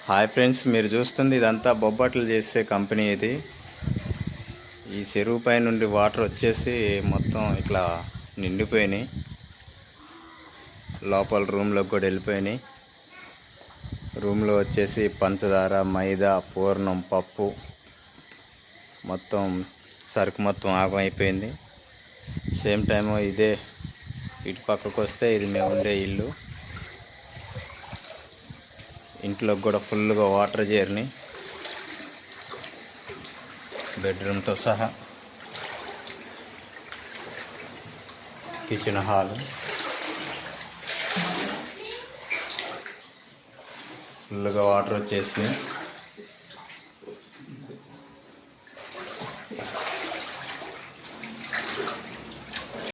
Hi friends, మీరు చూస్తుంది ఇదంతా బొబ్బట్లు చేసే కంపెనీ ఇది. ఈ చెరువు పై నుండి వాటర్ వచ్చేసి మొత్తం ఇట్లా నిండిపోయినాయి. లోపల రూమ్లోకి కూడా వెళ్ళిపోయినాయి. రూమ్లో వచ్చేసి పంచదార, మైదా, పూర్ణం, పప్పు మొత్తం సరుకు మొత్తం ఆగమైపోయింది. సేమ్ టైము ఇదే ఇటు పక్కకు వస్తే ఇది మేము ఉండే ఇల్లు. ఇంట్లోకి కూడా ఫుల్గా వాటర్ చేరినాయి, బెడ్రూమ్తో సహా. కిచెన్ హాల్ ఫుల్గా వాటర్ వచ్చేసినాయి.